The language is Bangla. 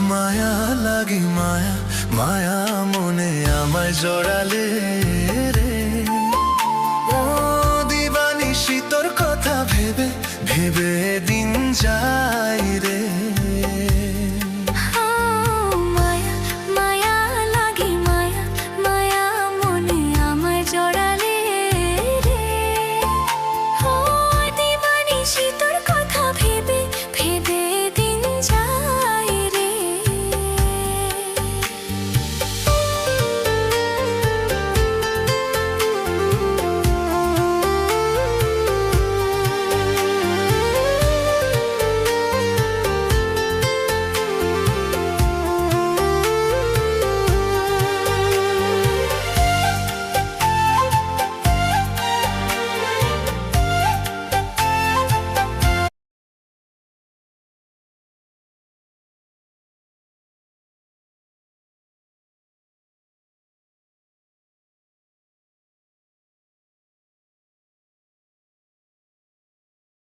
মায়া লাগে মায়া, মায়া মনে আমায় জড়ালে রে। ও দিবানিশি তোর কথা ভেবে ভেবে দিন যায় রে।